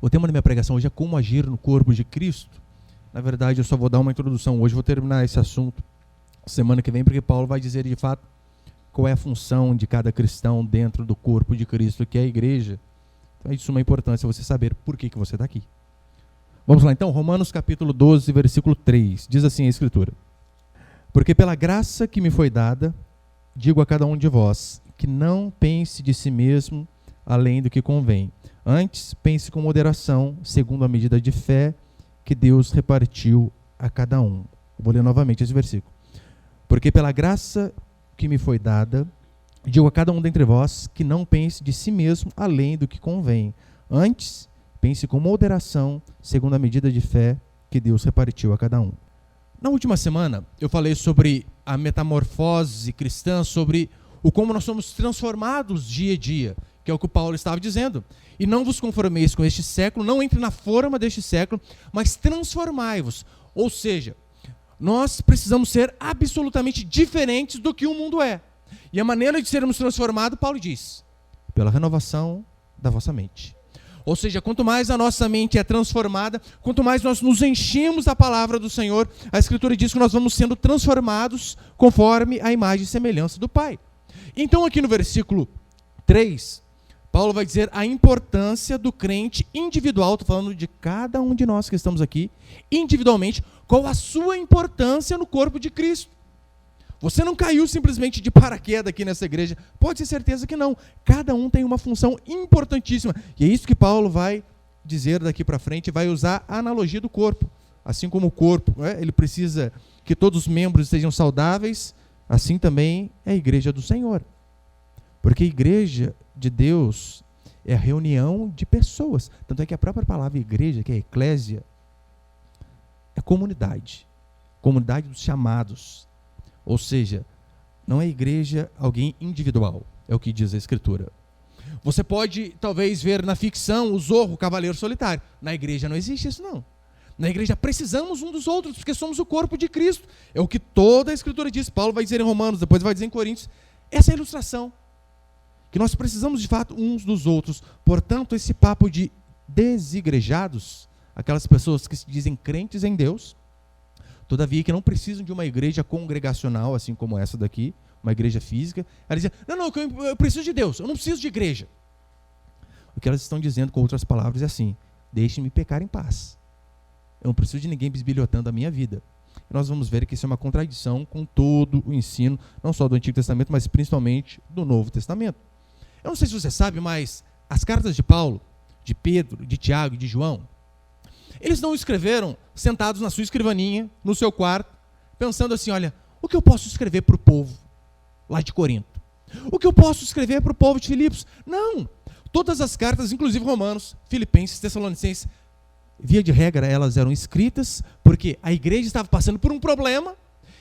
O tema da minha pregação hoje é como agir no corpo de Cristo. Na verdade, eu só vou dar uma introdução hoje, vou terminar esse assunto semana que vem, porque Paulo vai dizer de fato qual é a função de cada cristão dentro do corpo de Cristo, que é a igreja. Então é de suma importância você saber por que você está aqui. Vamos lá então, Romanos capítulo 12, versículo 3, diz assim a Escritura: porque pela graça que me foi dada, digo a cada um de vós, que não pense de si mesmo além do que convém. Antes, pense com moderação, segundo a medida de fé que Deus repartiu a cada um. Vou ler novamente esse versículo. Porque pela graça que me foi dada, digo a cada um dentre vós, que não pense de si mesmo além do que convém. Antes, pense com moderação, segundo a medida de fé que Deus repartiu a cada um. Na última semana, eu falei sobre a metamorfose cristã, sobre o como nós somos transformados dia a dia, que é o que o Paulo estava dizendo. E não vos conformeis com este século, não entre na forma deste século, mas transformai-vos. Ou seja, nós precisamos ser absolutamente diferentes do que o mundo é. E a maneira de sermos transformados, Paulo diz, pela renovação da vossa mente. Ou seja, quanto mais a nossa mente é transformada, quanto mais nós nos enchemos da palavra do Senhor, a Escritura diz que nós vamos sendo transformados conforme a imagem e semelhança do Pai. Então aqui no versículo 3, Paulo vai dizer a importância do crente individual, estou falando de cada um de nós que estamos aqui, individualmente, qual a sua importância no corpo de Cristo. Você não caiu simplesmente de paraquedas aqui nessa igreja, pode ter certeza que não. Cada um tem uma função importantíssima. E é isso que Paulo vai dizer daqui para frente, vai usar a analogia do corpo. Assim como o corpo, ele precisa que todos os membros estejam saudáveis, assim também é a igreja do Senhor. Porque a igreja de Deus é a reunião de pessoas. Tanto é que a própria palavra igreja, que é eclésia, é comunidade. Comunidade dos chamados. Ou seja, não é igreja alguém individual. É o que diz a Escritura. Você pode, talvez, ver na ficção o Zorro, o Cavaleiro Solitário. Na igreja não existe isso, não. Na igreja precisamos um dos outros, porque somos o corpo de Cristo. É o que toda a Escritura diz. Paulo vai dizer em Romanos, depois vai dizer em Coríntios. Essa é a ilustração. Que nós precisamos, de fato, uns dos outros. Portanto, esse papo de desigrejados, aquelas pessoas que se dizem crentes em Deus, todavia que não precisam de uma igreja congregacional, assim como essa daqui, uma igreja física, elas dizem, não, eu preciso de Deus, eu não preciso de igreja. O que elas estão dizendo, com outras palavras, é assim, deixe-me pecar em paz. Eu não preciso de ninguém bisbilhotando a minha vida. E nós vamos ver que isso é uma contradição com todo o ensino, não só do Antigo Testamento, mas principalmente do Novo Testamento. Eu não sei se você sabe, mas as cartas de Paulo, de Pedro, de Tiago e de João, eles não escreveram sentados na sua escrivaninha, no seu quarto, pensando assim, olha, o que eu posso escrever para o povo lá de Corinto? O que eu posso escrever para o povo de Filipos? Não! Todas as cartas, inclusive Romanos, Filipenses, Tessalonicenses, via de regra, elas eram escritas porque a igreja estava passando por um problema,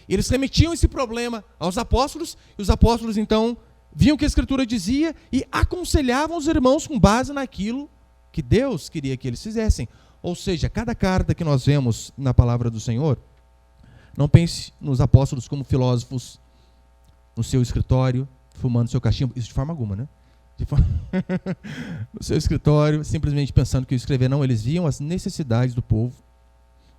e eles remetiam esse problema aos apóstolos, e os apóstolos, então, viam o que a Escritura dizia e aconselhavam os irmãos com base naquilo que Deus queria que eles fizessem. Ou seja, cada carta que nós vemos na palavra do Senhor, não pense nos apóstolos como filósofos no seu escritório, fumando seu cachimbo, isso de forma alguma, né? No seu escritório, simplesmente pensando que escrever, não, eles viam as necessidades do povo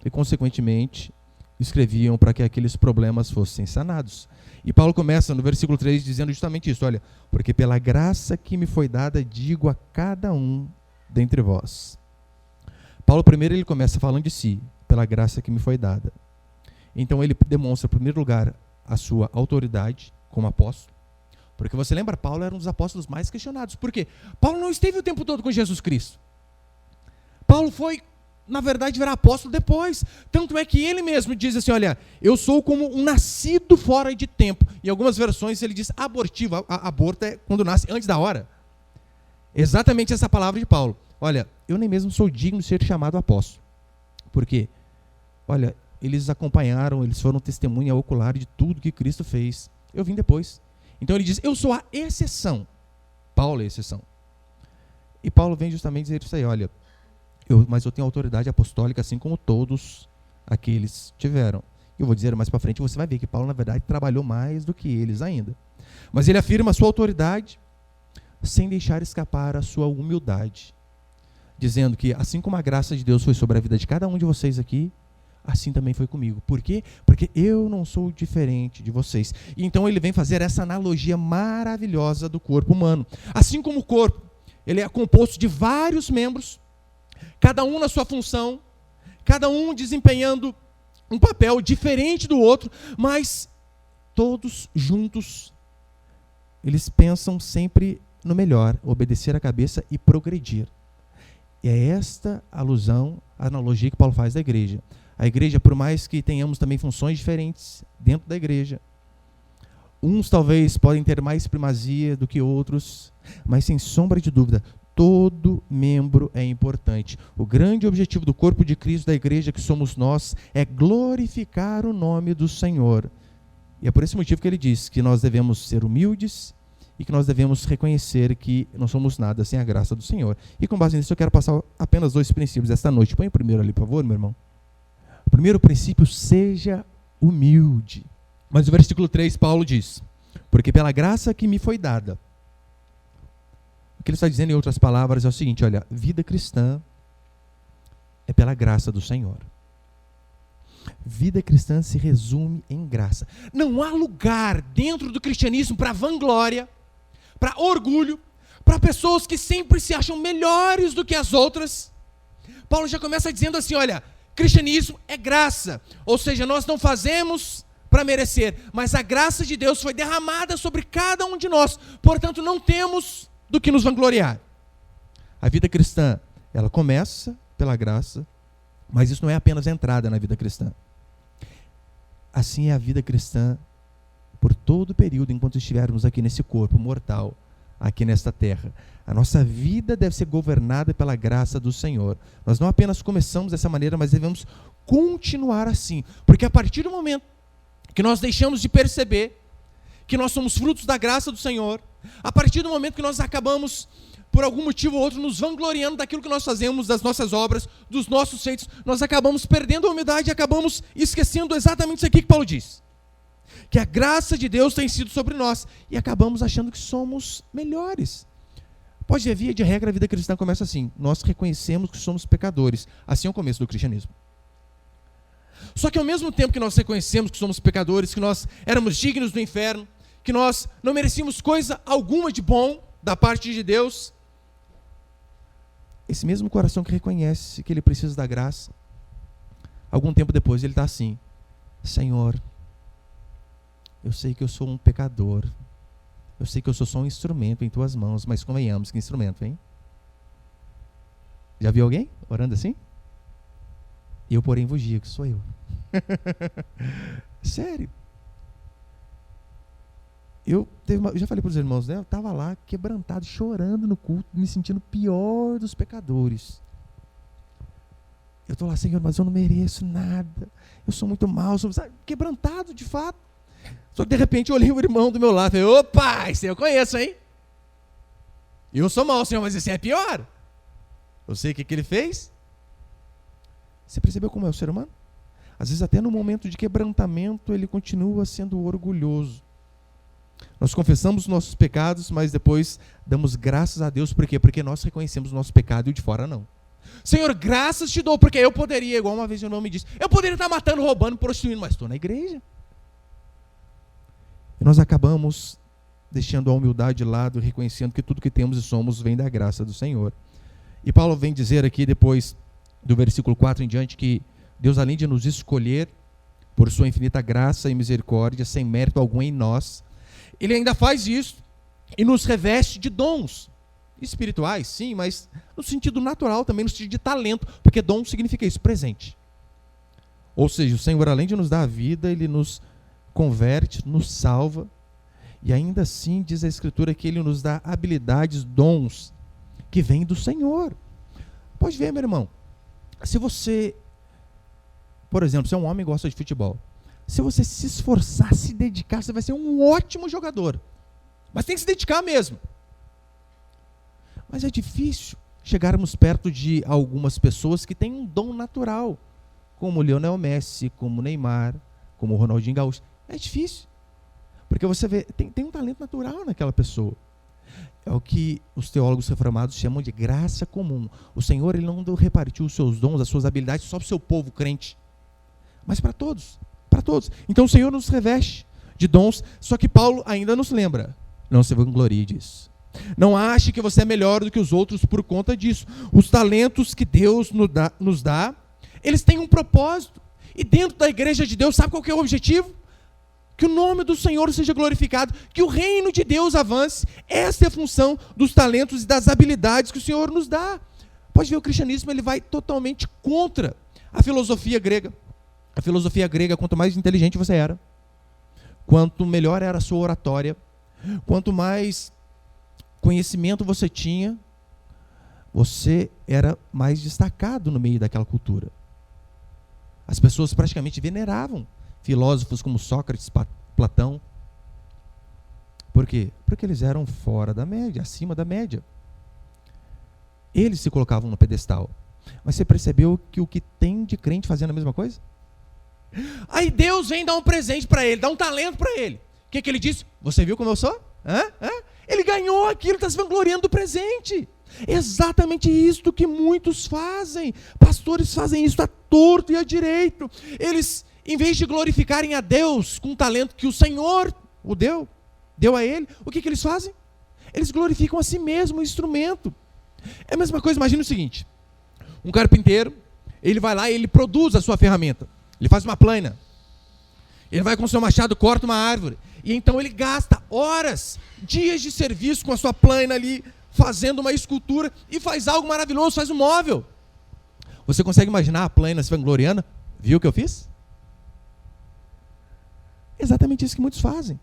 e, consequentemente, escreviam para que aqueles problemas fossem sanados. E Paulo começa no versículo 3 dizendo justamente isso, olha, porque pela graça que me foi dada, digo a cada um dentre vós. Paulo primeiro ele começa falando de si, pela graça que me foi dada. Então ele demonstra, em primeiro lugar, a sua autoridade como apóstolo. Porque você lembra, Paulo era um dos apóstolos mais questionados. Por quê? Paulo não esteve o tempo todo com Jesus Cristo. Paulo foi, na verdade, virar apóstolo depois. Tanto é que ele mesmo diz assim, olha, eu sou como um nascido fora de tempo. Em algumas versões ele diz abortivo. Aborto é quando nasce antes da hora. Exatamente essa palavra de Paulo. Olha, eu nem mesmo sou digno de ser chamado apóstolo. Por quê? Olha, eles acompanharam, eles foram testemunha ocular de tudo que Cristo fez. Eu vim depois. Então ele diz, eu sou a exceção. Paulo é a exceção. E Paulo vem justamente dizer isso aí, olha, mas eu tenho autoridade apostólica assim como todos aqueles tiveram. Eu vou dizer mais para frente, você vai ver que Paulo, na verdade, trabalhou mais do que eles ainda. Mas ele afirma a sua autoridade sem deixar escapar a sua humildade. dizendo que assim como a graça de Deus foi sobre a vida de cada um de vocês aqui, assim também foi comigo. Por quê? Porque eu não sou diferente de vocês. E então ele vem fazer essa analogia maravilhosa do corpo humano. Assim como o corpo, ele é composto de vários membros, cada um na sua função, cada um desempenhando um papel diferente do outro, mas todos juntos, eles pensam sempre no melhor, obedecer a cabeça e progredir. E é esta alusão, a analogia que Paulo faz da igreja. A igreja, por mais que tenhamos também funções diferentes dentro da igreja, uns talvez podem ter mais primazia do que outros, mas sem sombra de dúvida, todo membro é importante. O grande objetivo do corpo de Cristo, da igreja que somos nós, é glorificar o nome do Senhor. E é por esse motivo que ele diz que nós devemos ser humildes e que nós devemos reconhecer que não somos nada sem a graça do Senhor. E com base nisso eu quero passar apenas 2 princípios esta noite. Põe o primeiro ali, por favor, meu irmão. O primeiro princípio, seja humilde. Mas no versículo 3, Paulo diz, porque pela graça que me foi dada. O que ele está dizendo em outras palavras é o seguinte, olha, vida cristã é pela graça do Senhor. Vida cristã se resume em graça. Não há lugar dentro do cristianismo para vanglória, para orgulho, para pessoas que sempre se acham melhores do que as outras. Paulo já começa dizendo assim, olha, cristianismo é graça, ou seja, nós não fazemos para merecer, mas a graça de Deus foi derramada sobre cada um de nós, portanto não temos do que nos vangloriar. A vida cristã, ela começa pela graça, mas isso não é apenas a entrada na vida cristã. Assim é a vida cristã por todo o período enquanto estivermos aqui nesse corpo mortal, aqui nesta terra. A nossa vida deve ser governada pela graça do Senhor. Nós não apenas começamos dessa maneira, mas devemos continuar assim. Porque a partir do momento que nós deixamos de perceber que nós somos frutos da graça do Senhor, a partir do momento que nós acabamos, por algum motivo ou outro, nos vangloriando daquilo que nós fazemos, das nossas obras, dos nossos feitos, nós acabamos perdendo a humildade e acabamos esquecendo exatamente isso aqui que Paulo diz. Que a graça de Deus tem sido sobre nós e acabamos achando que somos melhores. Pode ver, via de regra, a vida cristã começa assim. Nós reconhecemos que somos pecadores. Assim é o começo do cristianismo. Só que ao mesmo tempo que nós reconhecemos que somos pecadores, que nós éramos dignos do inferno, que nós não merecíamos coisa alguma de bom da parte de Deus, esse mesmo coração que reconhece que ele precisa da graça, algum tempo depois ele está assim, Senhor, eu sei que eu sou um pecador, eu sei que eu sou só um instrumento em tuas mãos, mas convenhamos, que instrumento, hein? Já viu alguém orando assim? Eu, porém, vos digo que sou eu. Sério. Eu já falei para os irmãos, né? Eu estava lá quebrantado, chorando no culto, me sentindo pior dos pecadores. Eu estou lá, Senhor, mas eu não mereço nada. Eu sou muito mal, sabe? Quebrantado de fato. Só que de repente eu olhei o irmão do meu lado e falei, opa, esse eu conheço, hein? Eu sou mau, Senhor, mas esse é pior. Eu sei o que ele fez. Você percebeu como é o ser humano? Às vezes até no momento de quebrantamento ele continua sendo orgulhoso. Nós confessamos os nossos pecados, mas depois damos graças a Deus. Por quê? Porque nós reconhecemos o nosso pecado e o de fora não. Senhor, graças te dou, porque eu poderia, igual uma vez o irmão me disse, eu poderia estar matando, roubando, prostituindo, mas estou na igreja. E nós acabamos deixando a humildade de lado, reconhecendo que tudo que temos e somos vem da graça do Senhor. E Paulo vem dizer aqui depois do versículo 4 em diante que Deus, além de nos escolher por sua infinita graça e misericórdia, sem mérito algum em nós, Ele ainda faz isso e nos reveste de dons espirituais, sim, mas no sentido natural também, no sentido de talento, porque dom significa isso, presente. Ou seja, o Senhor, além de nos dar a vida, Ele nos converte, nos salva, e ainda assim diz a Escritura que Ele nos dá habilidades, dons, que vêm do Senhor. Pode ver, meu irmão, se você, por exemplo, se é um homem e gosta de futebol, se você se esforçar, se dedicar, você vai ser um ótimo jogador. Mas tem que se dedicar mesmo. Mas é difícil chegarmos perto de algumas pessoas que têm um dom natural, como o Lionel Messi, como o Neymar, como o Ronaldinho Gaúcho. É difícil. Porque você vê, tem um talento natural naquela pessoa. É o que os teólogos reformados chamam de graça comum. O Senhor, ele não repartiu os seus dons, as suas habilidades só para o seu povo crente, mas para todos, para todos. Então o Senhor nos reveste de dons, só que Paulo ainda nos lembra: não se vanglorie disso. Não ache que você é melhor do que os outros por conta disso. Os talentos que Deus nos dá, eles têm um propósito. E dentro da igreja de Deus, sabe qual que é o objetivo? Que o nome do Senhor seja glorificado, que o reino de Deus avance. Essa é a função dos talentos e das habilidades que o Senhor nos dá. Pode ver, o cristianismo ele vai totalmente contra a filosofia grega. A filosofia grega, quanto mais inteligente você era, quanto melhor era a sua oratória, quanto mais conhecimento você tinha, você era mais destacado no meio daquela cultura. As pessoas praticamente veneravam filósofos como Sócrates, Platão. Por quê? Porque eles eram fora da média, acima da média. Eles se colocavam no pedestal. Mas você percebeu que o que tem de crente fazendo a mesma coisa? Aí Deus vem dar um presente para ele, dá um talento para ele. O que ele disse? Você viu como eu sou? Ele ganhou aquilo, está se vangloriando do presente. Exatamente isso que muitos fazem. Pastores fazem isso à torto e à direito. Eles, em vez de glorificarem a Deus com o talento que o Senhor o deu a ele, o que eles fazem? Eles glorificam a si mesmo, o instrumento. É a mesma coisa, imagina o seguinte: um carpinteiro, ele vai lá e ele produz a sua ferramenta. Ele faz uma plana. Ele vai com o seu machado, corta uma árvore. E então ele gasta horas, dias de serviço com a sua plana ali, fazendo uma escultura, e faz algo maravilhoso, faz um móvel. Você consegue imaginar a plana se vangloriando? Viu o que eu fiz? Exatamente isso que muitos fazem.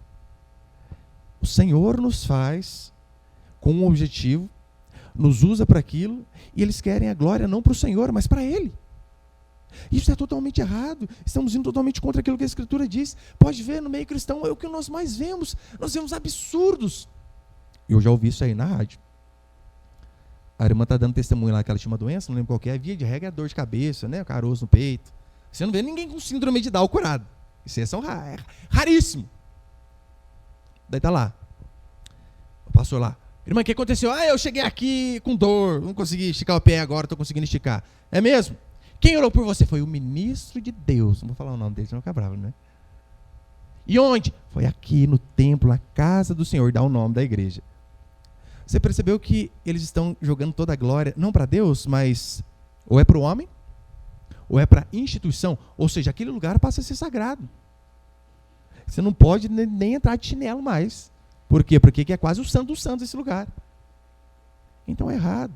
O Senhor nos faz com um objetivo, nos usa para aquilo, e eles querem a glória não para o Senhor, mas para Ele. Isso é totalmente errado. Estamos indo totalmente contra aquilo que a Escritura diz. Pode ver, no meio cristão é o que nós mais vemos. Nós vemos absurdos. Eu já ouvi isso aí na rádio. A irmã está dando testemunho lá que ela tinha uma doença, não lembro qual que é, via de regra, dor de cabeça, né, caroço no peito. Você não vê ninguém com síndrome de Down curado. Isso aí é raríssimo. Daí está lá. O pastor lá: irmã, o que aconteceu? Eu cheguei aqui com dor, não consegui esticar o pé, agora estou conseguindo esticar. É mesmo? Quem orou por você? Foi o ministro de Deus. Não vou falar o nome dele, senão fica bravo, né? E onde? Foi aqui no templo, na casa do Senhor. Dá o nome da igreja. Você percebeu que eles estão jogando toda a glória, não para Deus, mas ou é para o homem, ou é para a instituição. Ou seja, aquele lugar passa a ser sagrado. Você não pode nem entrar de chinelo mais. Por quê? Porque é quase o santo dos santos esse lugar. Então é errado.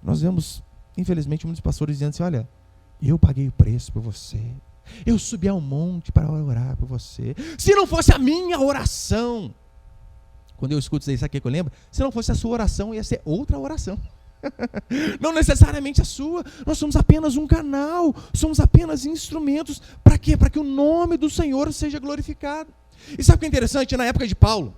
Nós vemos, infelizmente, muitos pastores dizendo assim: olha, eu paguei o preço por você. Eu subi ao monte para orar por você. Se não fosse a minha oração... Quando eu escuto isso aí, sabe o que eu lembro? Se não fosse a sua oração, ia ser outra oração. Não necessariamente a sua. Nós somos apenas um canal. Somos apenas instrumentos. Para quê? Para que o nome do Senhor seja glorificado. E sabe o que é interessante? Na época de Paulo,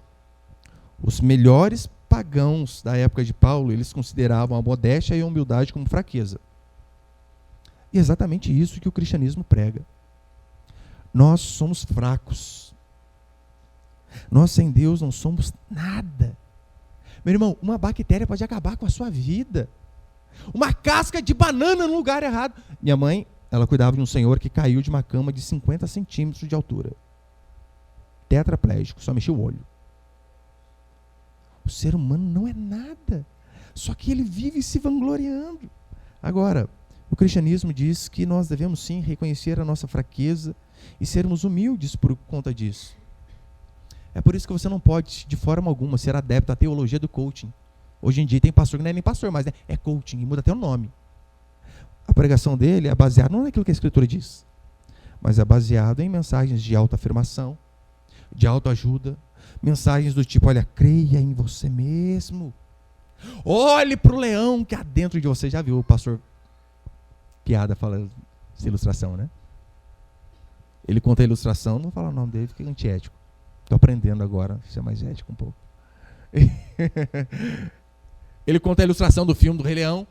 os melhores pagãos da época de Paulo, eles consideravam a modéstia e a humildade como fraqueza. E é exatamente isso que o cristianismo prega. Nós somos fracos. Nós sem Deus não somos nada. Meu irmão, uma bactéria pode acabar com a sua vida. Uma casca de banana no lugar errado. Minha mãe, ela cuidava de um senhor que caiu de uma cama de 50 centímetros de altura. Tetraplégico, só mexia o olho. O ser humano não é nada. Só que ele vive se vangloriando. Agora, o cristianismo diz que nós devemos sim reconhecer a nossa fraqueza e sermos humildes por conta disso. É por isso que você não pode, de forma alguma, ser adepto à teologia do coaching. Hoje em dia tem pastor que não é nem pastor, mas é coaching, e muda até o nome. A pregação dele é baseada não naquilo que a Escritura diz, mas é baseado em mensagens de autoafirmação, de autoajuda, mensagens do tipo: olha, creia em você mesmo. Olhe para o leão que há dentro de você. Já viu o pastor Piada fala essa ilustração, né? Ele conta a ilustração, não vou falar o nome dele, fica antiético. Estou aprendendo agora a ser mais ético um pouco. Ele conta a ilustração do filme do Rei Leão.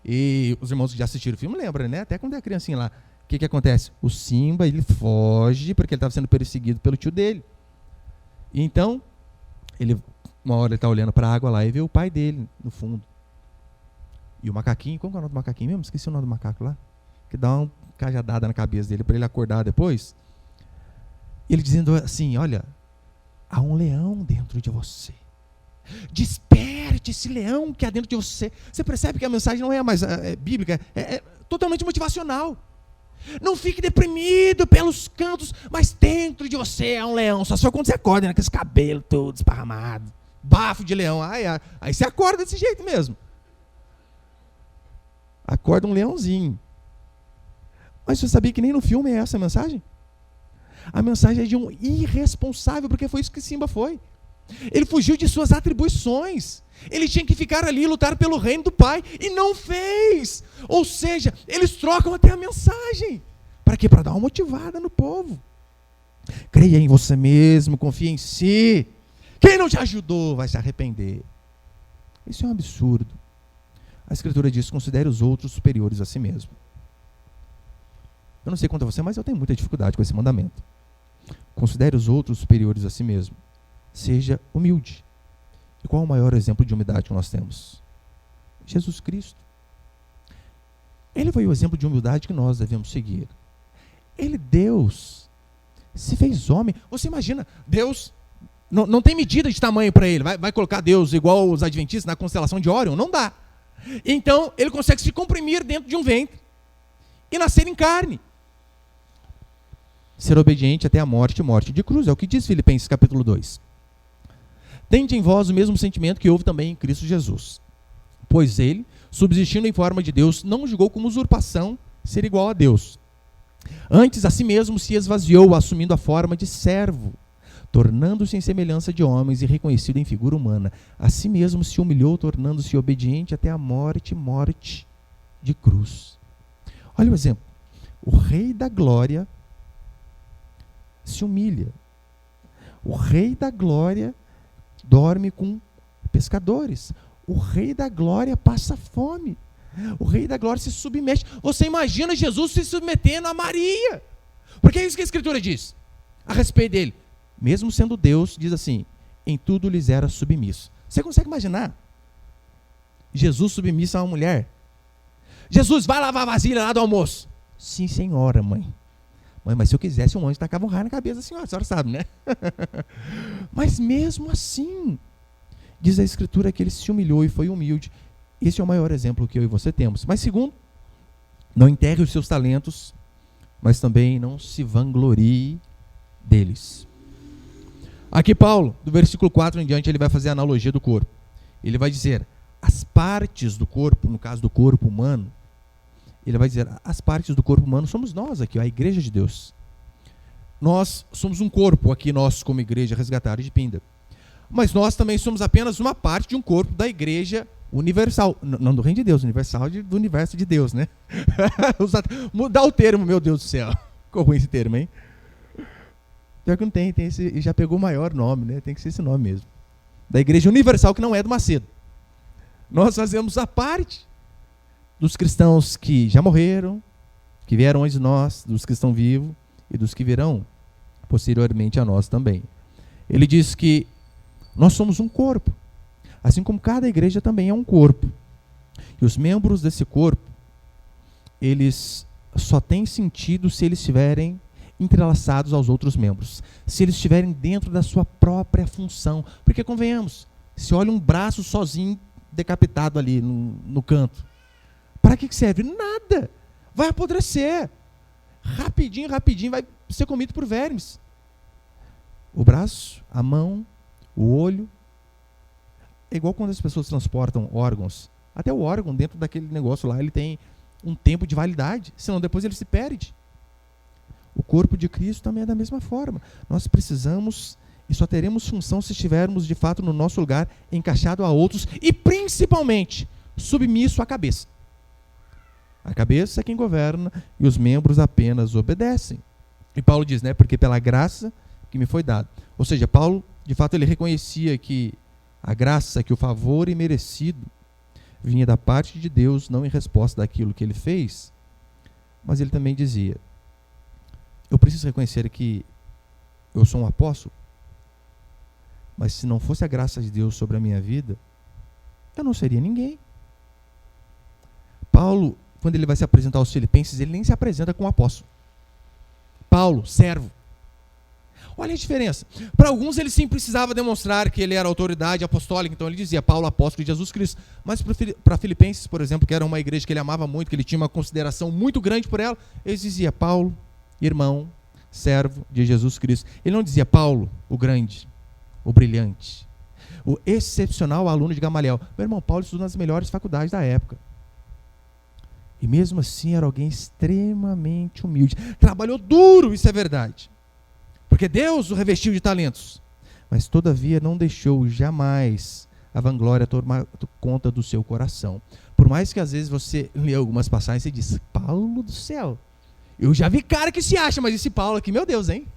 E os irmãos que já assistiram o filme lembram, né? Até quando é criancinha lá. O que acontece? O Simba, ele foge porque ele estava sendo perseguido pelo tio dele. E então, Uma hora ele está olhando para a água lá e vê o pai dele no fundo. E o macaquinho, como que é o nome do macaquinho mesmo? Esqueci o nome do macaco lá. Que dá uma cajadada na cabeça dele para ele acordar depois. E ele dizendo assim, olha, há um leão dentro de você. Desperte esse leão que há dentro de você. Você percebe que a mensagem não é mais bíblica, é totalmente motivacional. Não fique deprimido pelos cantos, mas dentro de você é um leão. Só quando você acorda, né, com esse cabelo todo esparramado, bafo de leão. Aí você acorda desse jeito mesmo. Acorda um leãozinho. Mas você sabia que nem no filme é essa a mensagem? A mensagem é de um irresponsável, porque foi isso que Simba foi. Ele fugiu de suas atribuições. Ele tinha que ficar ali e lutar pelo reino do Pai, e não fez. Ou seja, eles trocam até a mensagem. Para quê? Para dar uma motivada no povo. Creia em você mesmo, confie em si. Quem não te ajudou vai se arrepender. Isso é um absurdo. A Escritura diz, considere os outros superiores a si mesmo. Eu não sei quanto a você, mas eu tenho muita dificuldade com esse mandamento. Considere os outros superiores a si mesmo. Seja humilde. E qual é o maior exemplo de humildade que nós temos? Jesus Cristo. Ele foi o exemplo de humildade que nós devemos seguir. Ele, Deus, se fez homem. Você imagina, Deus não tem medida de tamanho para ele. Vai colocar Deus igual os adventistas na constelação de Órion? Não dá. Então, ele consegue se comprimir dentro de um ventre e nascer em carne. Ser obediente até a morte de cruz. É o que diz Filipenses capítulo 2. Tende em vós o mesmo sentimento que houve também em Cristo Jesus. Pois ele, subsistindo em forma de Deus, não julgou como usurpação ser igual a Deus. Antes, a si mesmo se esvaziou, assumindo a forma de servo, tornando-se em semelhança de homens e reconhecido em figura humana. A si mesmo se humilhou, tornando-se obediente até a morte de cruz. Olha o exemplo. O Rei da Glória se humilha. O Rei da Glória dorme com pescadores. O Rei da Glória passa fome. O Rei da Glória se submete. Você imagina Jesus se submetendo a Maria. Porque é isso que a Escritura diz a respeito dele. Mesmo sendo Deus, diz assim, em tudo lhes era submisso. Você consegue imaginar Jesus submisso a uma mulher? Jesus, vai lavar a vasilha lá do almoço. Sim, senhora, mãe. Mãe, mas se eu quisesse, um anjo tacava um raio na cabeça da senhora. A senhora sabe, né? Mas mesmo assim, diz a Escritura que ele se humilhou e foi humilde. Esse é o maior exemplo que eu e você temos. Mas segundo, não enterre os seus talentos, mas também não se vanglorie deles. Aqui Paulo, do versículo 4 em diante, ele vai fazer a analogia do corpo. Ele vai dizer, as partes do corpo, no caso do corpo humano, ele vai dizer, as partes do corpo humano somos nós aqui, a igreja de Deus. Nós somos um corpo aqui, nós como igreja resgatada de Pinda. Mas nós também somos apenas uma parte de um corpo da igreja universal. Não do reino de Deus, universal do universo de Deus, né? Mudar o termo, meu Deus do céu. Ficou ruim esse termo, hein? Pior que não tem esse, já pegou o maior nome, né? Tem que ser esse nome mesmo. Da igreja universal, que não é do Macedo. Nós fazemos a parte dos cristãos que já morreram, que vieram antes de nós, dos que estão vivos e dos que virão posteriormente a nós também. Ele diz que nós somos um corpo, assim como cada igreja também é um corpo. E os membros desse corpo, eles só têm sentido se eles estiverem entrelaçados aos outros membros, se eles estiverem dentro da sua própria função. Porque, convenhamos, se olha um braço sozinho decapitado ali no canto, para que serve? Nada. Vai apodrecer. Rapidinho vai ser comido por vermes. O braço, a mão, o olho. É igual quando as pessoas transportam órgãos. Até o órgão dentro daquele negócio lá, ele tem um tempo de validade, senão depois ele se perde. O corpo de Cristo também é da mesma forma. Nós precisamos e só teremos função se estivermos de fato no nosso lugar, encaixado a outros e principalmente submisso à cabeça. A cabeça é quem governa e os membros apenas obedecem. E Paulo diz, né, porque pela graça que me foi dada. Ou seja, Paulo, de fato, ele reconhecia que a graça, que o favor imerecido vinha da parte de Deus, não em resposta daquilo que ele fez, mas ele também dizia, eu preciso reconhecer que eu sou um apóstolo, Mas se não fosse a graça de Deus sobre a minha vida, eu não seria ninguém. Paulo, quando ele vai se apresentar aos filipenses, ele nem se apresenta como apóstolo. Paulo, servo. Olha a diferença. Para alguns ele sim precisava demonstrar que ele era autoridade apostólica, então ele dizia Paulo, apóstolo de Jesus Cristo. Mas para Filipenses, por exemplo, que era uma igreja que ele amava muito, que ele tinha uma consideração muito grande por ela, ele dizia Paulo, irmão, servo de Jesus Cristo. Ele não dizia Paulo, o grande, o brilhante, o excepcional aluno de Gamaliel. Meu irmão, Paulo estudou nas melhores faculdades da época. E mesmo assim era alguém extremamente humilde. Trabalhou duro, isso é verdade. Porque Deus o revestiu de talentos. Mas todavia não deixou jamais a vanglória tomar conta do seu coração. Por mais que às vezes você lê algumas passagens e diz, Paulo do céu, eu já vi cara que se acha, mas esse Paulo aqui, meu Deus, hein?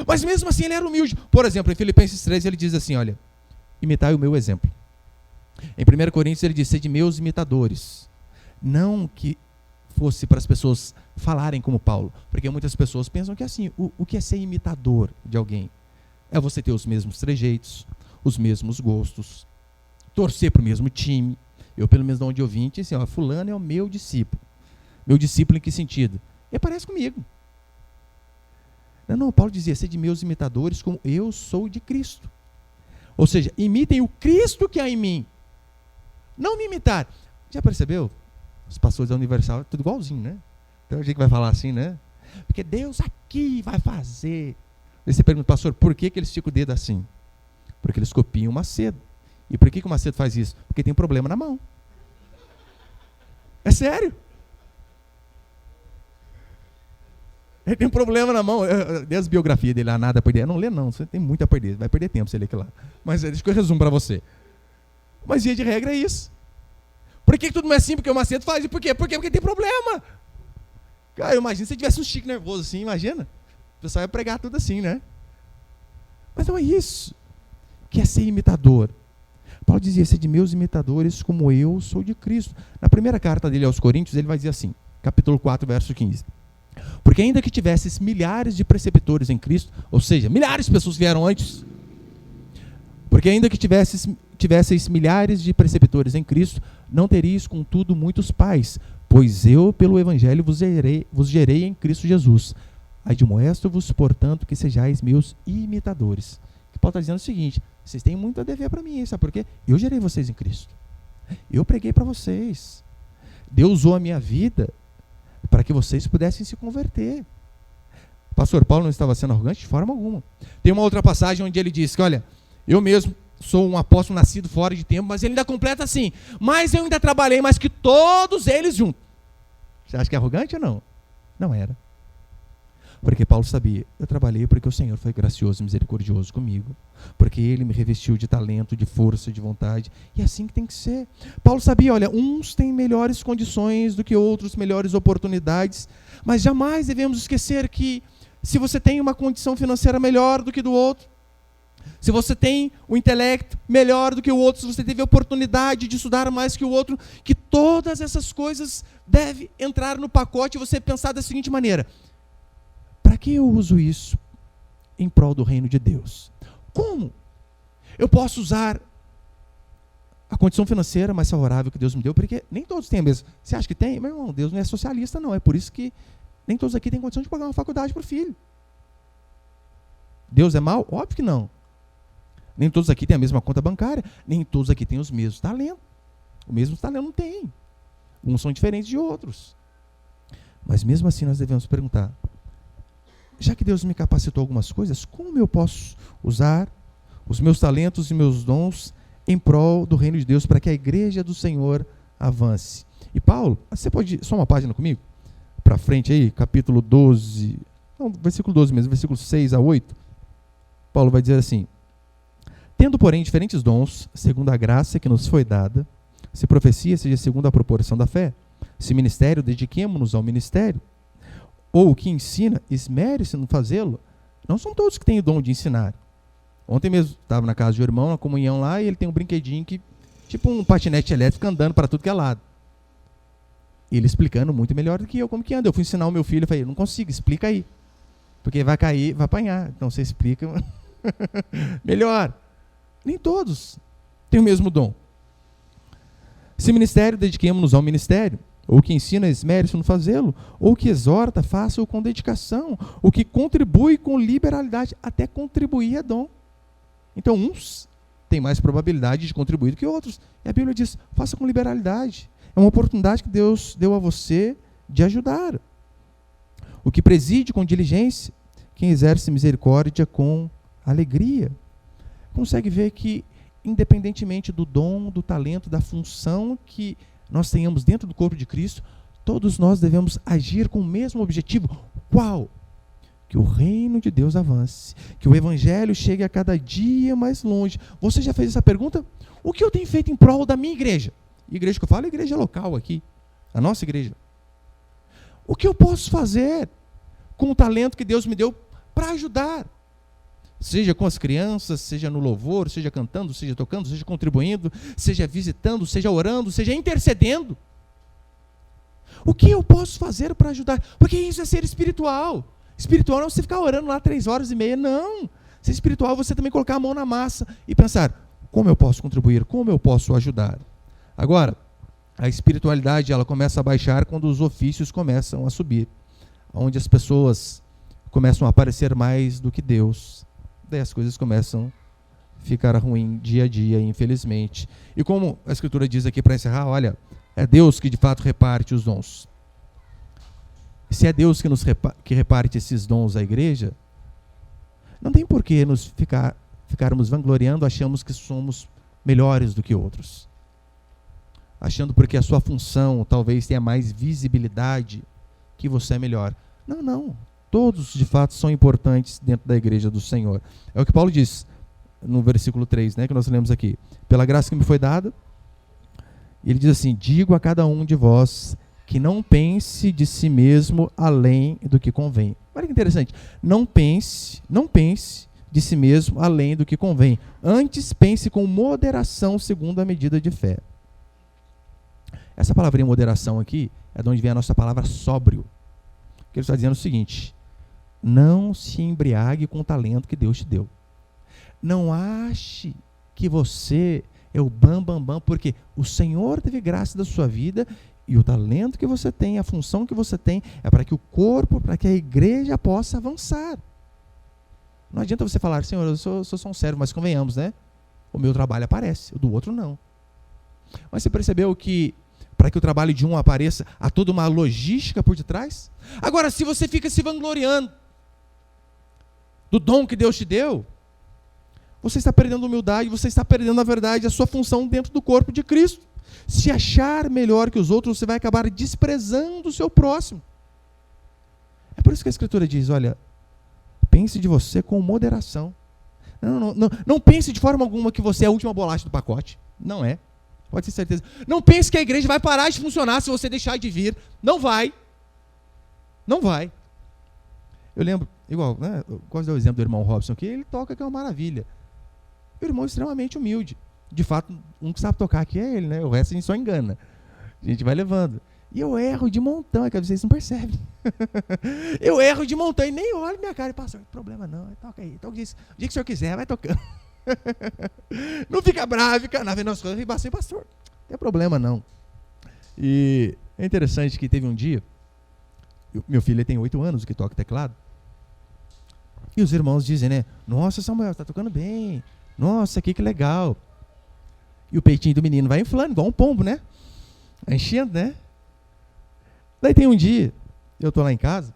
Mas mesmo assim ele era humilde. Por exemplo, em Filipenses 3 ele diz assim, olha, imitai o meu exemplo. Em 1 Coríntios ele diz, sede meus imitadores. Não que fosse para as pessoas falarem como Paulo, porque muitas pessoas pensam que assim, o que é ser imitador de alguém? É você ter os mesmos trejeitos, os mesmos gostos, torcer para o mesmo time. Eu, pelo menos de onde eu vim, disse assim, ó, fulano é o meu discípulo. Meu discípulo em que sentido? Ele parece comigo. Não, Paulo dizia, sede meus imitadores como eu sou de Cristo. Ou seja, imitem o Cristo que há em mim. Não me imitar. Já percebeu? Os pastores da Universal, tudo igualzinho, né? Então a gente vai falar assim, né? Porque Deus aqui vai fazer. Aí você pergunta, pastor, por que eles ficam o dedo assim? Porque eles copiam o Macedo. E por que o Macedo faz isso? Porque tem um problema na mão. É sério. Ele tem um problema na mão. Dê as biografias dele lá, nada a perder. Não lê não, você tem muito a perder. Vai perder tempo você ler aquilo lá. Mas deixa que eu resumo para você. Mas via de regra é isso. Por que tudo não é assim? Porque o Macedo faz. E por quê? Porque tem problema. Cara, imagina se tivesse um chique nervoso assim, imagina. O pessoal ia pregar tudo assim, né? Mas não é isso que é ser imitador. Paulo dizia, ser de meus imitadores como eu sou de Cristo. Na primeira carta dele aos Coríntios, ele vai dizer assim, capítulo 4, verso 15. Porque ainda que tivesses milhares de preceptores em Cristo, ou seja, milhares de pessoas vieram antes, porque ainda que tivesseis milhares de preceptores em Cristo, não teríeis, contudo, muitos pais, pois eu, pelo Evangelho, vos gerei em Cristo Jesus. Admoesto-vos, portanto, que sejais meus imitadores. Que Paulo está dizendo o seguinte, vocês têm muito a dever para mim, sabe por quê? Eu gerei vocês em Cristo. Eu preguei para vocês. Deus usou a minha vida para que vocês pudessem se converter. O pastor Paulo não estava sendo arrogante de forma alguma. Tem uma outra passagem onde ele diz que, olha, eu mesmo sou um apóstolo nascido fora de tempo, mas ele ainda completa assim, mas eu ainda trabalhei mais que todos eles juntos. Você acha que é arrogante ou não? Não era. Porque Paulo sabia, eu trabalhei porque o Senhor foi gracioso e misericordioso comigo, porque Ele me revestiu de talento, de força, de vontade, e é assim que tem que ser. Paulo sabia, olha, uns têm melhores condições do que outros, melhores oportunidades, mas jamais devemos esquecer que se você tem uma condição financeira melhor do que do outro, se você tem o intelecto melhor do que o outro, se você teve a oportunidade de estudar mais que o outro, que todas essas coisas devem entrar no pacote e você pensar da seguinte maneira, para que eu uso isso em prol do reino de Deus? Como eu posso usar a condição financeira mais favorável que Deus me deu? Porque nem todos têm a mesma. Você acha que tem? Meu irmão, Deus não é socialista não, é por isso que nem todos aqui têm condição de pagar uma faculdade para o filho. Deus é mau? Óbvio que não. Nem todos aqui têm a mesma conta bancária, nem todos aqui têm os mesmos talentos. O mesmo talento não tem. Uns são diferentes de outros. Mas mesmo assim nós devemos perguntar, já que Deus me capacitou algumas coisas, como eu posso usar os meus talentos e meus dons em prol do reino de Deus para que a igreja do Senhor avance? E Paulo, você pode ir só uma página comigo? Para frente aí, capítulo 12, não, versículo 12 mesmo, versículo 6 a 8. Paulo vai dizer assim, tendo, porém, diferentes dons, segundo a graça que nos foi dada, se profecia seja segundo a proporção da fé, se ministério, dediquemo-nos ao ministério, ou o que ensina, esmere-se no fazê-lo. Não são todos que têm o dom de ensinar. Ontem mesmo, estava na casa de um irmão, na comunhão lá, e ele tem um brinquedinho que, tipo um patinete elétrico andando para tudo que é lado. Ele explicando muito melhor do que eu como que anda. Eu fui ensinar o meu filho, eu falei, não consigo, explica aí. Porque vai cair, vai apanhar. Então você explica. Melhor. Nem todos têm o mesmo dom. Se ministério, dediquemo-nos ao ministério. Ou que ensina, esmere-se no fazê-lo. Ou que exorta, faça-o com dedicação. Ou que contribui com liberalidade. Até contribuir é dom. Então, uns têm mais probabilidade de contribuir do que outros. E a Bíblia diz, faça com liberalidade. É uma oportunidade que Deus deu a você de ajudar. O que preside com diligência, quem exerce misericórdia com alegria. Consegue ver que, independentemente do dom, do talento, da função que nós tenhamos dentro do corpo de Cristo, todos nós devemos agir com o mesmo objetivo. Qual? Que o reino de Deus avance, que o evangelho chegue a cada dia mais longe. Você já fez essa pergunta? O que eu tenho feito em prol da minha igreja? Igreja que eu falo é igreja local aqui, a nossa igreja. O que eu posso fazer com o talento que Deus me deu para ajudar? Seja com as crianças, seja no louvor, seja cantando, seja tocando, seja contribuindo, seja visitando, seja orando, seja intercedendo. O que eu posso fazer para ajudar? Porque isso é ser espiritual. Espiritual não é você ficar orando lá 3h30, não. Ser espiritual é você também colocar a mão na massa e pensar, como eu posso contribuir, como eu posso ajudar? Agora, a espiritualidade ela começa a baixar quando os ofícios começam a subir, onde as pessoas começam a aparecer mais do que Deus. Daí as coisas começam a ficar ruim dia a dia, infelizmente. E como a Escritura diz aqui para encerrar, olha, é Deus que de fato reparte os dons. E se é Deus que reparte esses dons à igreja, não tem por que ficarmos vangloriando, achamos que somos melhores do que outros. Achando porque a sua função talvez tenha mais visibilidade que você é melhor. Não, não. Todos, de fato, são importantes dentro da igreja do Senhor. É o que Paulo diz no versículo 3, né, que nós lemos aqui. Pela graça que me foi dada, ele diz assim, digo a cada um de vós que não pense de si mesmo além do que convém. Olha que interessante. Não pense de si mesmo além do que convém. Antes pense com moderação segundo a medida de fé. Essa palavrinha moderação aqui é de onde vem a nossa palavra sóbrio. Que ele está dizendo o seguinte, não se embriague com o talento que Deus te deu. Não ache que você é o bam, porque o Senhor teve graça da sua vida e o talento que você tem, a função que você tem, é para que o corpo, para que a igreja possa avançar. Não adianta você falar, Senhor, eu sou só um servo, mas convenhamos, né? O meu trabalho aparece, o do outro não. Mas você percebeu que para que o trabalho de um apareça, há toda uma logística por detrás? Agora, se você fica se vangloriando do dom que Deus te deu, você está perdendo humildade, você está perdendo, na verdade, a sua função dentro do corpo de Cristo. Se achar melhor que os outros, você vai acabar desprezando o seu próximo. É por isso que a Escritura diz, olha, pense de você com moderação. Não pense de forma alguma que você é a última bolacha do pacote. Não é. Pode ter certeza. Não pense que a igreja vai parar de funcionar se você deixar de vir. Não vai. Não vai. Eu lembro, igual, né, eu gosto de dar o exemplo do irmão Robson, que ele toca que é uma maravilha. O irmão é extremamente humilde. De fato, um que sabe tocar aqui é ele, né? O resto a gente só engana. A gente vai levando. E eu erro de montão, é que vocês não percebem. Eu erro de montão e nem olho minha cara e passo, problema não, toca aí. Toca isso. O dia que o senhor quiser, vai tocando. Não fica bravo, fica na vendo as coisas, fica assim, pastor, não tem problema não. E é interessante que teve um dia, meu filho tem 8 anos que toca teclado, e os irmãos dizem, né, nossa Samuel, está tocando bem, nossa, que legal. E o peitinho do menino vai inflando, igual um pombo, né? Vai enchendo, né? Daí tem um dia, eu tô lá em casa,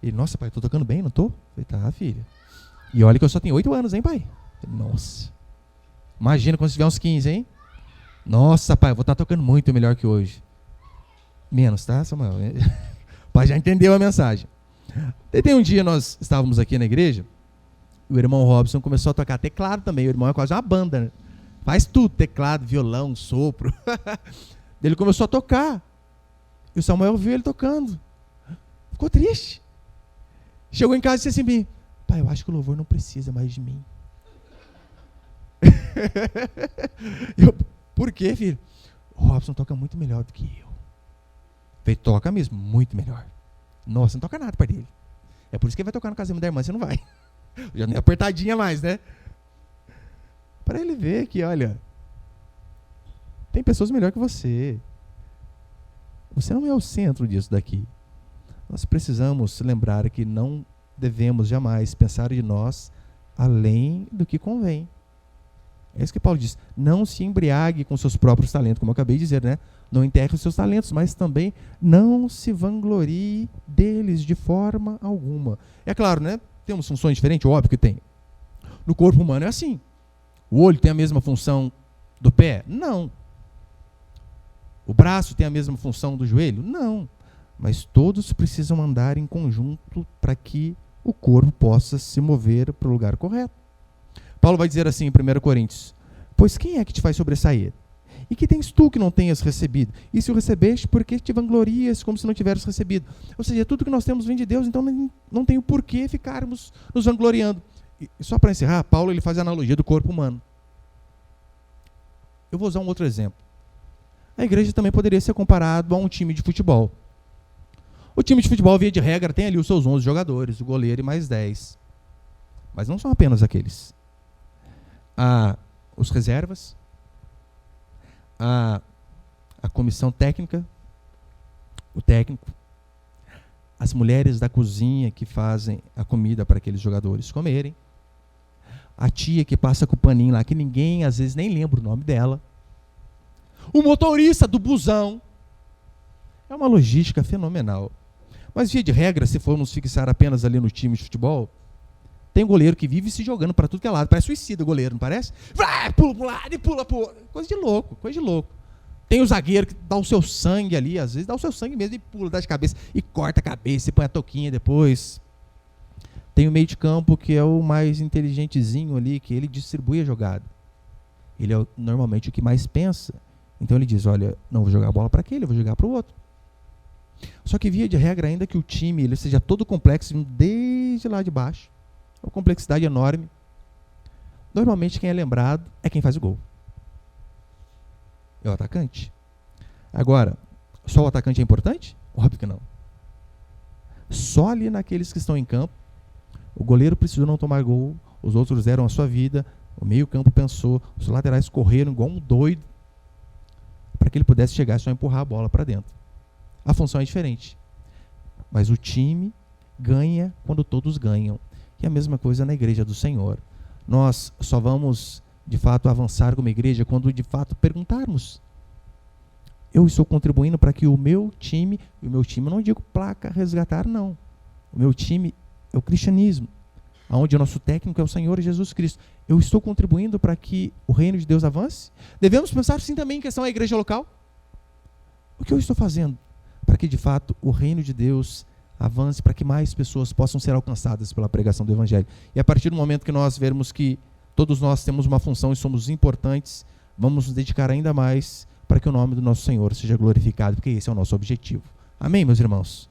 e ele, nossa pai, eu tô tocando bem, não tô? Eu falei, tá filho. E olha que eu só tenho 8 anos, hein pai? Nossa, imagina quando você tiver uns 15, hein? Nossa, pai, eu vou estar tocando muito melhor que hoje. Menos, tá, Samuel? O pai já entendeu a mensagem. Daí tem um dia, nós estávamos aqui na igreja, e o irmão Robson começou a tocar teclado também. O irmão é quase uma banda, né? Faz tudo, teclado, violão, sopro. Ele começou a tocar. E o Samuel viu ele tocando. Ficou triste. Chegou em casa e disse assim, pai, eu acho que o louvor não precisa mais de mim. Por quê, filho? O Robson toca muito melhor do que eu. Ele toca mesmo, muito melhor. Nossa, não toca nada para dele. É por isso que ele vai tocar no casamento da irmã, você não vai. Já não é apertadinha mais, né? Para ele ver que, olha, tem pessoas melhor que você. Você não é o centro disso daqui. Nós precisamos lembrar que não devemos jamais pensar de nós além do que convém. É isso que Paulo diz. Não se embriague com seus próprios talentos, como eu acabei de dizer, né? Não enterre os seus talentos, mas também não se vanglorie deles de forma alguma. É claro, né? Temos funções diferentes? Óbvio que tem. No corpo humano é assim. O olho tem a mesma função do pé? Não. O braço tem a mesma função do joelho? Não. Mas todos precisam andar em conjunto para que o corpo possa se mover para o lugar correto. Paulo vai dizer assim em 1 Coríntios: pois quem é que te faz sobressair? E que tens tu que não tenhas recebido? E se o recebeste, por que te vanglorias como se não tivesse recebido? Ou seja, tudo que nós temos vem de Deus, então não tem o porquê ficarmos nos vangloriando. E só para encerrar, Paulo ele faz a analogia do corpo humano. Eu vou usar um outro exemplo. A igreja também poderia ser comparado a um time de futebol. O time de futebol, via de regra, tem ali os seus 11 jogadores, o goleiro e mais 10. Mas não são apenas aqueles. Há os reservas, há a comissão técnica, o técnico, as mulheres da cozinha que fazem a comida para aqueles jogadores comerem, a tia que passa com o paninho lá, que ninguém às vezes nem lembra o nome dela, o motorista do busão. É uma logística fenomenal. Mas, via de regra, se formos fixar apenas ali no time de futebol, tem um goleiro que vive se jogando para tudo que é lado. Parece suicida o goleiro, não parece? Vai, pula para um lado e pula para o outro. Coisa de louco, coisa de louco. Tem o zagueiro que dá o seu sangue ali, às vezes dá o seu sangue mesmo e pula, dá de cabeça e corta a cabeça e põe a toquinha depois. Tem o meio de campo que é o mais inteligentezinho ali, que ele distribui a jogada. Ele é normalmente o que mais pensa. Então ele diz, olha, não vou jogar a bola para aquele, eu vou jogar para o outro. Só que via de regra, ainda que o time ele seja todo complexo, desde lá de baixo, uma complexidade enorme, normalmente quem é lembrado é quem faz o gol. É o atacante. Agora, só o atacante é importante? Óbvio que não. Só ali naqueles que estão em campo, o goleiro precisou não tomar gol, os outros deram a sua vida, o meio campo pensou, os laterais correram igual um doido, para que ele pudesse chegar e só empurrar a bola para dentro. A função é diferente. Mas o time ganha quando todos ganham. E a mesma coisa na igreja do Senhor. Nós só vamos, de fato, avançar como igreja quando, de fato, perguntarmos. Eu estou contribuindo para que o meu time, e o meu time eu não digo placa resgatar, não. O meu time é o cristianismo, onde o nosso técnico é o Senhor Jesus Cristo. Eu estou contribuindo para que o reino de Deus avance? Devemos pensar, sim, também em questão à igreja local. O que eu estou fazendo para que, de fato, o reino de Deus avance, para que mais pessoas possam ser alcançadas pela pregação do Evangelho? E a partir do momento que nós vermos que todos nós temos uma função e somos importantes, vamos nos dedicar ainda mais para que o nome do nosso Senhor seja glorificado, porque esse é o nosso objetivo. Amém, meus irmãos?